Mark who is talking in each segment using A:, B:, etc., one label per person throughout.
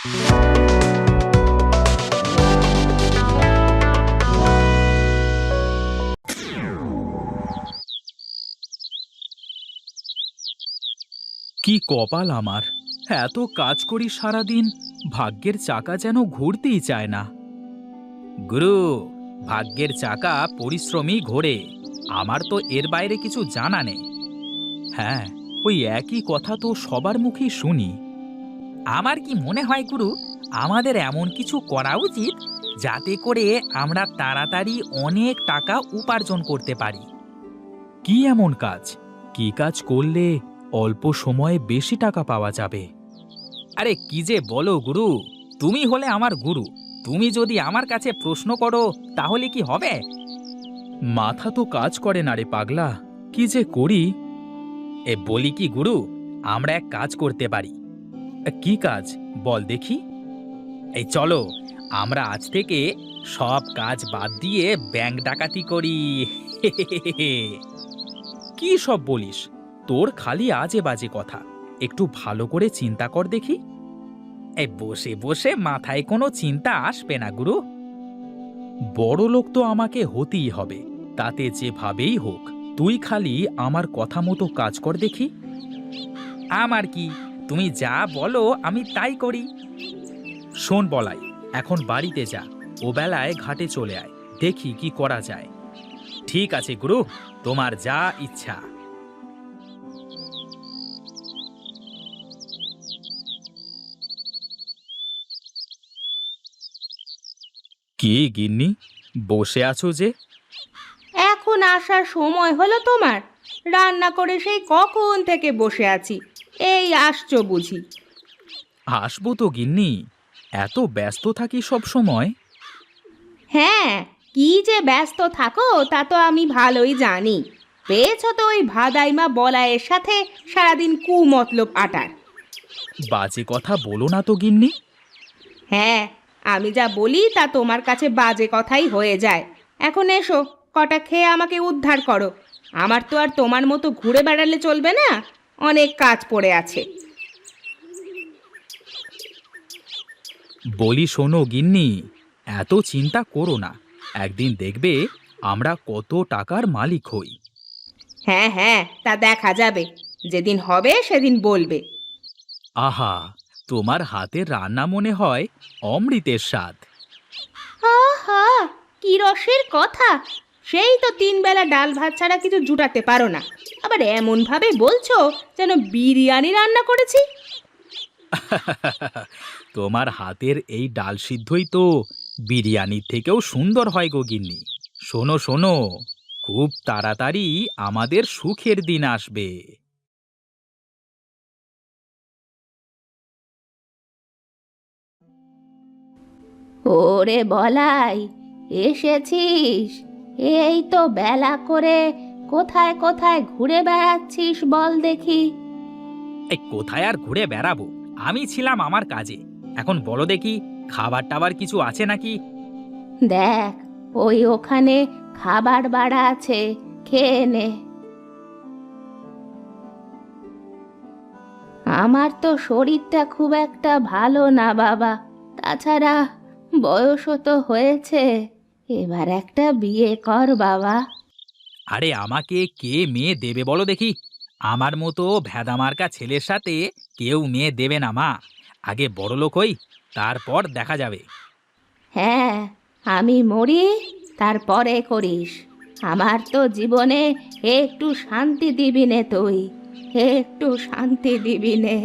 A: কি কপাল আমার! এত কাজ করি সারাদিন, ভাগ্যের চাকা যেন ঘুরতেই চায় না। গুরু, ভাগ্যের চাকা পরিশ্রমী ঘোরে। আমার তো এর বাইরে কিছু জানা নেই। হ্যাঁ, ওই একই কথা তো সবার মুখেই শুনি। আমার কি মনে হয় গুরু, আমাদের এমন কিছু করা উচিত যাতে করে আমরা তাড়াতাড়ি অনেক টাকা উপার্জন করতে পারি। কি এমন কাজ? কি কাজ করলে অল্প সময়ে বেশি টাকা পাওয়া যাবে? আরে কি যে বলো গুরু, তুমি হলে আমার গুরু। তুমি যদি আমার কাছে প্রশ্ন করো তাহলে কি হবে? মাথা তো কাজ করে না রে পাগলা, কি যে করি। বলি কি গুরু, আমরা এক কাজ করতে পারি। কি কাজ বল দেখি? এই চলো, আমরা আজ থেকে সব কাজ বাদ দিয়ে ব্যাংক ডাকাতি করি। কি সব বলিস? তোর খালি আজে বাজে কথা। একটু ভালো করে চিন্তা কর দেখি। এই বসে বসে মাথায় কোনো চিন্তা আসবে না গুরু। বড় লোক তো আমাকে হতেই হবে, তাতে যেভাবেই হোক। তুই খালি আমার কথা মতো কাজ কর দেখি। আমার কি, তুমি যা বলো আমি তাই করি। শোন বলাই, এখন বাড়িতে যা, ও বেলায় ঘাটে চলে আয়, দেখি কি করা যায়। ঠিক আছে গুরু, তোমার যা ইচ্ছা। কি গিন্নি, বসে আছো যে?
B: এখন আসার সময় হলো তোমার? রান্না করে সেই কখন থেকে বসে আছি, এই আসছো বুঝি?
A: আসবো তো গিন্নি, এত ব্যস্ত থাকি সব সময়।
B: হ্যাঁ, কি যে ব্যস্ত থাকো তা তো আমি ভালোই জানি। পেয়েছো তো ওই ভাদাইমা বলায়ের সাথে সারাদিন কুমতলব আটার।
A: বাজে কথা বলো না তো গিন্নি।
B: হ্যাঁ, আমি যা বলি তা তোমার কাছে বাজে কথাই হয়ে যায়। এখন এসো, কটা খেয়ে আমাকে উদ্ধার করো। আমার তো আর তোমার মতো ঘুরে বেড়ালে চলবে না, অনেক কাজ পড়ে আছে।
A: বলি শোনো গিন্নি, এত চিন্তা করো না। একদিন দেখবে আমরা কত টাকার মালিক হই।
B: হ্যাঁ হ্যাঁ, তা দেখা যাবে, যেদিন হবে সেদিন বলবে।
A: আহা, তোমার হাতের রান্না মনে হয় অমৃতের স্বাদ।
B: আহা, কি রসের কথা! সেই তো 3 বেলা ডাল ভাত ছাড়া কিছু জুটাতে পারো না, আবার এমন ভাবে বলছো যেন বিরিয়ানি রান্না করেছি।
A: তোমার হাতের এই ডাল সিদ্ধই তো বিরিয়ানির থেকেও সুন্দর হয় গো গিন্নি। শোনো শোনো, খুব তাড়াতাড়ি আমাদের সুখের দিন আসবে।
B: ওরে বলাই, এসেছিস? এই তো বেলা করে কোথায় কোথায় ঘুরে বেড়াচ্ছিস বল দেখি।
A: এই কোথায় আর ঘুরে বেড়াবো, আমি ছিলাম আমার কাজে। এখন বলো দেখি, খাবার টাবার কিছু আছে নাকি?
B: দেখ, ওই ওখানে খাবার বাড়া আছে, খেয়ে নে। আমার তো শরীরটা খুব একটা ভালো না বাবা, তাছাড়া বয়সও তো হয়েছে, এবার একটা বিয়ে কর বাবা।
A: আরে আমাকে কে মেয়ে দেবে বলো দেখি? আমার মতো ভেদামার্কা ছেলের সাথে কেউ মেয়ে দেবে না মা। আগে বড়লোক হই, তারপর দেখা যাবে।
B: হ্যাঁ, আমি মরি তারপরে করিস। আমার তো জীবনে একটু শান্তি দিবি নে তুই, একটু শান্তি দিবি নে।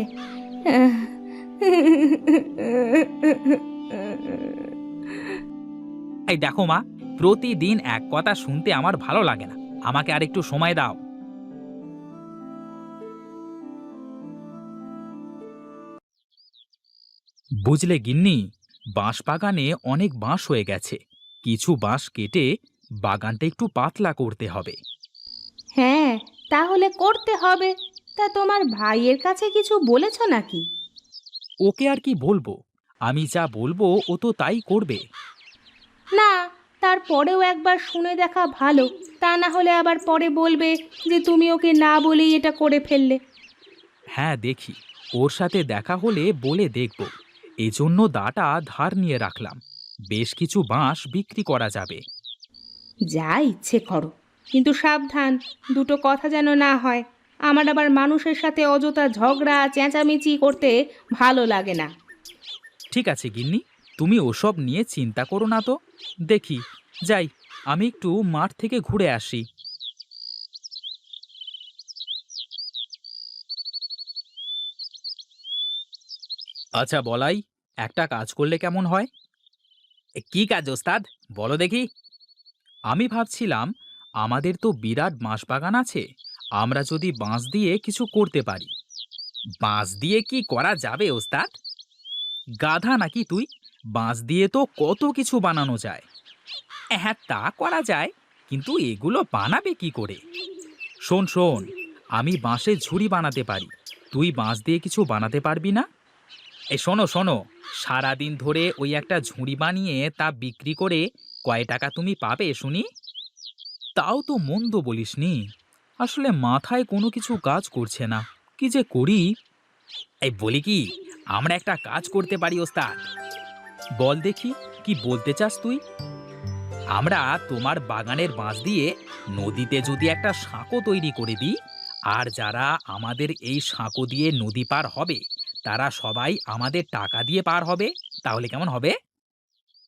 A: এই দেখো মা, প্রতিদিন এক কথা শুনতে আমার ভালো লাগে না। আমাকে আর একটু সময় দাও। বুঝলে গিন্নি, বাঁশ বাগানে অনেক বাঁশ হয়ে গেছে। কিছু বাঁশ কেটে বাগানটা একটু পাতলা করতে হবে।
B: হ্যাঁ, তাহলে করতে হবে। তা তোমার ভাইয়ের কাছে কিছু বলেছ নাকি?
A: ওকে আর কি বলবো, আমি যা বলবো ও তো তাই করবে।
B: না, তারপরেও একবার শুনে দেখা ভালো, তা না হলে আবার পরে বলবে যে তুমি ওকে না বলেই এটা করে ফেললে।
A: হ্যাঁ দেখি, ওর সাথে দেখা হলে বলে দেখব। এজন্য দাটা ধার নিয়ে রাখলাম। বেশ কিছু বাঁশ বিক্রি করা যাবে।
B: যা ইচ্ছে করো, কিন্তু সাবধান, দুটো কথা যেন না হয়। আমার আবার মানুষের সাথে অযথা ঝগড়া চেঁচামেচি করতে ভালো লাগে না।
A: ঠিক আছে গিন্নি, তুমি ওসব নিয়ে চিন্তা করো না তো। দেখি, যাই, আমি একটু মাঠ থেকে ঘুরে আসি। আচ্ছা বলাই, একটা কাজ করলে কেমন হয়? কি কাজ ওস্তাদ, বলো দেখি। আমি ভাবছিলাম, আমাদের তো বিরাট বাঁশ বাগান আছে, আমরা যদি বাঁশ দিয়ে কিছু করতে পারি। বাঁশ দিয়ে কি করা যাবে ওস্তাদ? গাধা নাকি তুই? বাঁশ দিয়ে তো কত কিছু বানানো যায়। হ্যাঁ, তা করা যায়, কিন্তু এগুলো বানাবে কি করে? শোন শোন, আমি বাঁশের ঝুড়ি বানাতে পারি, তুই বাঁশ দিয়ে কিছু বানাতে পারবি না? এই শোনো শোনো, সারাদিন ধরে ওই একটা ঝুড়ি বানিয়ে তা বিক্রি করে কয় টাকা তুমি পাবে শুনি? তাও তো মন্দ বলিসনি। আসলে মাথায় কোনো কিছু কাজ করছে না, কি যে করি। এই বলি কি, আমরা একটা কাজ করতে পারি ওস্তাদ। বল দেখি, কি বলতে চাস তুই? আমরা তোমার বাগানের বাঁশ দিয়ে নদীতে যদি একটা সাঁকো তৈরি করে দিই, আর যারা আমাদের এই সাঁকো দিয়ে নদী পার হবে তারা সবাই আমাদের টাকা দিয়ে পার হবে, তাহলে কেমন হবে?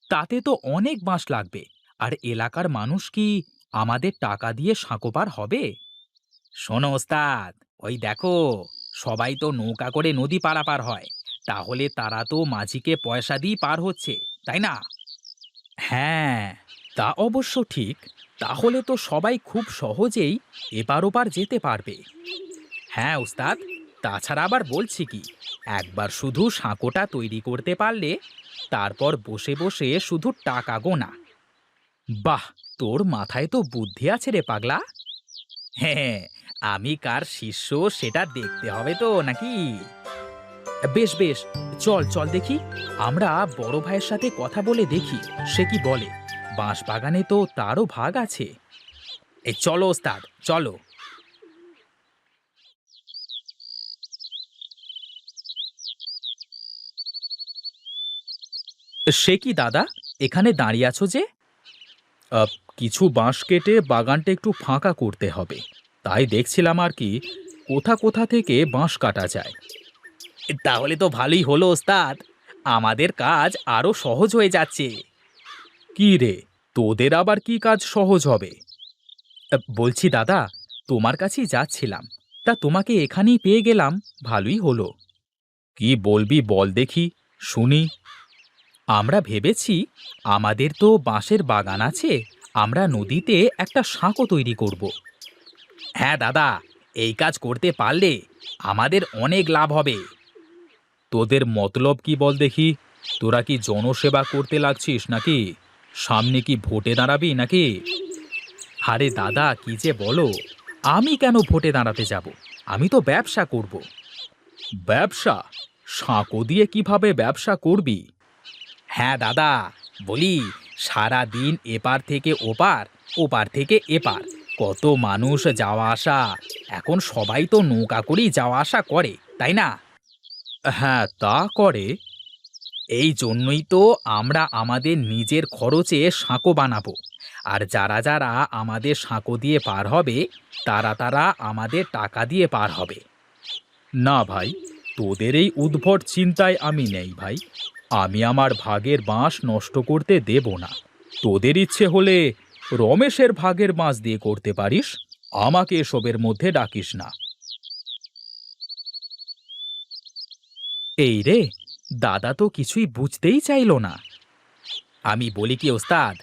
A: তাতে তো অনেক বাঁশ লাগবে, আর এলাকার মানুষ কি আমাদের টাকা দিয়ে সাঁকো পার হবে? শোনো ওস্তাদ, ওই দেখো, সবাই তো নৌকা করে নদী পারাপার হয়, তাহলে তারা তো মাঝিকে পয়সা দিয়ে পার হচ্ছে, তাই না? হ্যাঁ, তা অবশ্য ঠিক। তাহলে তো সবাই খুব সহজেই এপার ওপার যেতে পারবে। হ্যাঁ উস্তাদ, তাছাড়া আবার বলছি কি, একবার শুধু সাঁকোটা তৈরি করতে পারলে তারপর বসে বসে শুধু টাকা গোনা। বাহ, তোর মাথায় তো বুদ্ধি আছে রে পাগলা। হ্যাঁ, আমি কার শিষ্য সেটা দেখতে হবে তো নাকি? বেশ বেশ, চল চল দেখি, আমরা বড় ভাইয়ের সাথে কথা বলে দেখি সে কি বলে। বাঁশ বাগানে তো তারও ভাগ আছে। এই চলো ওস্তাদ, চলো। সে কি দাদা, এখানে দাঁড়িয়ে আছো যে? আহ, কিছু বাঁশ কেটে বাগানটা একটু ফাঁকা করতে হবে, তাই দেখছিলাম আর কি, কোথা কোথা থেকে বাঁশ কাটা যায়। তাহলে তো ভালোই হলো ওস্তাদ, আমাদের কাজ আরো সহজ হয়ে যাচ্ছে। কি রে, তোদের আবার কি কাজ সহজ হবে? বলছি দাদা, তোমার কাছেই যাচ্ছিলাম, তা তোমাকে এখানেই পেয়ে গেলাম, ভালোই হলো। কি বলবি বল দেখি, শুনি। আমরা ভেবেছি, আমাদের তো বাঁশের বাগান আছে, আমরা নদীতে একটা সাঁকো তৈরি করব। হ্যাঁ দাদা, এই কাজ করতে পারলে আমাদের অনেক লাভ হবে। তোদের মতলব কি বল দেখি, তোরা কি জনসেবা করতে লাগছিস নাকি? সামনে কি ভোটে দাঁড়াবি নাকি? আরে দাদা, কি যে বলো, আমি কেন ভোটে দাঁড়াতে যাব? আমি তো ব্যবসা করব। ব্যবসা? সাঁকো দিয়ে কিভাবে ব্যবসা করবি? হ্যাঁ দাদা, বলি, সারা দিন এপার থেকে ওপার, ওপার থেকে এপার, কত মানুষ যাওয়া আসা, এখন সবাই তো নৌকা করেই যাওয়া আসা করে, তাই না? হ্যাঁ, তা করে। এই জন্যই তো আমরা আমাদের নিজের খরচে সাঁকো বানাবো, আর যারা যারা আমাদের সাঁকো দিয়ে পার হবে তারা তারা আমাদের টাকা দিয়ে পার হবে। না ভাই, তোদের এই উদ্ভট চিন্তায় আমি নেই ভাই। আমি আমার ভাগের বাঁশ নষ্ট করতে দেব না। তোদের ইচ্ছে হলে রমেশের ভাগের বাঁশ দিয়ে করতে পারিস, আমাকে এসবের মধ্যে ডাকিস না। এই রে, দাদা তো কিছুই বুঝতেই চাইল না। আমি বলি কি ওস্তাদ,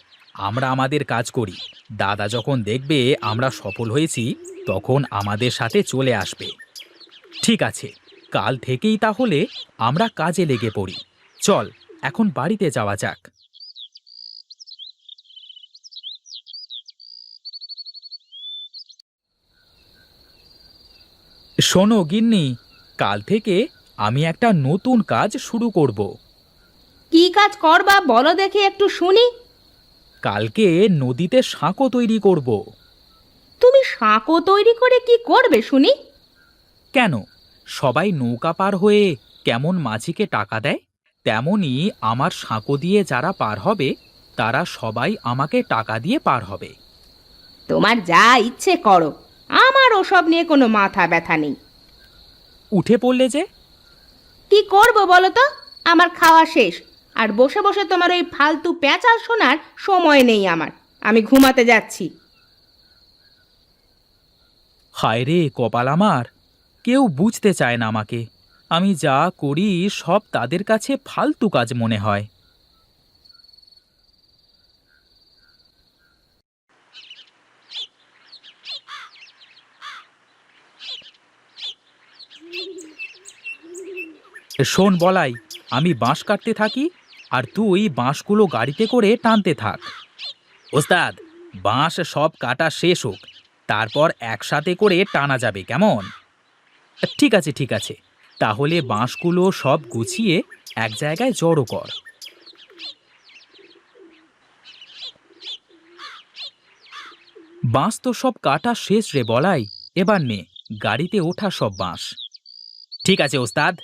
A: আমরা আমাদের কাজ করি, দাদা যখন দেখবে আমরা সফল হয়েছি তখন আমাদের সাথে চলে আসবে। ঠিক আছে, কাল থেকেই তাহলে আমরা কাজে লেগে পড়ি। চল, এখন বাড়িতে যাওয়া যাক। শোনো গিন্নি, কাল থেকে আমি একটা নতুন কাজ শুরু করব।
B: কি কাজ করবা বলো দেখি, একটু শুনি।
A: কালকে নদীতে সাঁকো তৈরি করব।
B: তুমি সাঁকো তৈরি করে কি করবে শুনি?
A: কেন, সবাই নৌকা পার হয়ে কেমন মাঝিকে টাকা দেয়, তেমনি আমার সাঁকো দিয়ে যারা পার হবে তারা সবাই আমাকে টাকা দিয়ে পার হবে।
B: তোমার যা ইচ্ছে করো, আমার ওসব নিয়ে কোনো মাথা ব্যথা নেই।
A: উঠে পড়লে যে?
B: কি করব বলো তো? আমার খাওয়া শেষ, আর বসে বসে তোমার ওই ফালতু প্যাঁচাল শোনার সময় নেই আমার। আমি ঘুমাতে যাচ্ছি।
A: হায় রে কপাল আমার, কেউ বুঝতে চায় না আমাকে। আমি যা করি সব তাদের কাছে ফালতু কাজ মনে হয়। শোন বলাই, আমি বাঁশ কাটতে থাকি আর তুই বাঁশগুলো গাড়িতে করে টানতে থাক। ওস্তাদ, বাঁশ সব কাটা শেষ হোক, তারপর একসাথে করে টানা যাবে, কেমন? ঠিক আছে ঠিক আছে, তাহলে বাঁশগুলো সব গুছিয়ে এক জায়গায় জড়ো কর। বাঁশ তো সব কাটা শেষ রে বলাই, এবার নে গাড়িতে ওঠা সব বাঁশ। ঠিক আছে ওস্তাদ।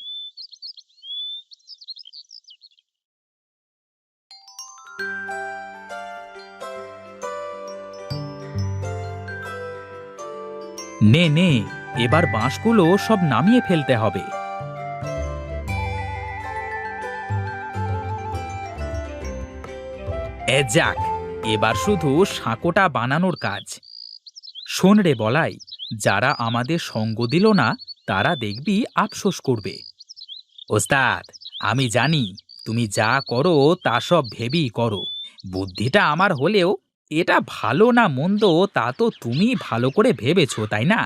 A: নে নে, এবার বাঁশগুলো সব নামিয়ে ফেলতে হবে। যাক, এবার শুধু সাঁকোটা বানানোর কাজ। শোন রে বলাই, যারা আমাদের সঙ্গ দিল না তারা দেখবি আফসোস করবে। ওস্তাদ, আমি জানি তুমি যা করো তা সব ভেবেই করো। বুদ্ধিটা আমার হলেও এটা ভালো না মন্দ তা তো তুমি ভালো করে ভেবেছো, তাই না?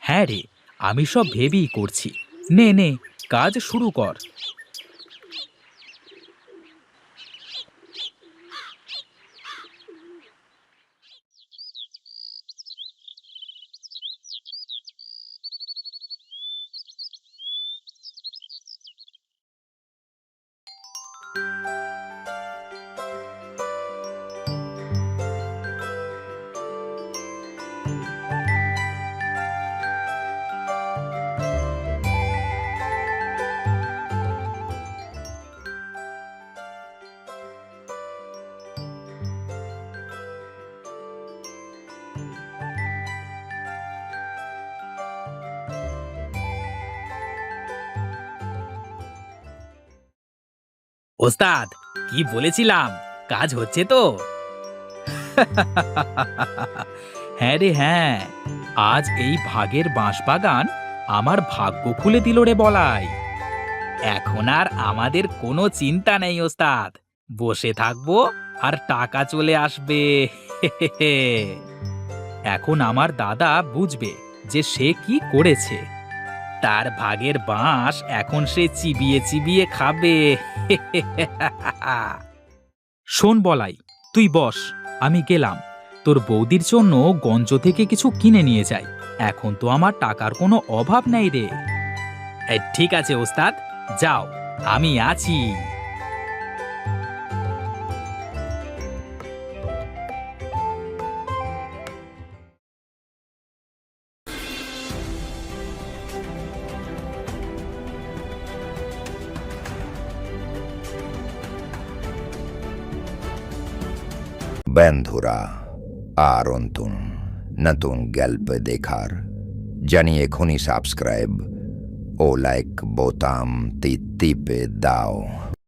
A: হ্যাঁ রে, আমি সব ভেবেই করছি। নে নে, কাজ শুরু কর। ওস্তাদ, কি বলেছিলাম, কাজ হচ্ছে তো? হ্যাঁ রে হ্যাঁ, আজ এই ভাগের বাঁশবাগান আমার ভাগ্য খুলে দিল রে বলাই। এখন আর আমাদের কোনো চিন্তা নেই ওস্তাদ, বসে থাকবো আর টাকা চলে আসবে। এখন আমার দাদা বুঝবে যে সে কি করেছে। তার ভাগের বাঁশ এখন সে চিবিয়ে চিবিয়ে খাবে। শোন বলাই, তুই বস, আমি গেলাম। তোর বৌদির জন্য গঞ্জ থেকে কিছু কিনে নিয়ে যাই। এখন তো আমার টাকার কোনো অভাব নাই রে। ঠিক আছে ওস্তাদ, যাও, আমি আছি।
C: বন্ধুরা, আর নতুন গল্প দেখার জানিয়ে এখনই সাবস্ক্রাইব ও লাইক বোতাম টিপে দাও।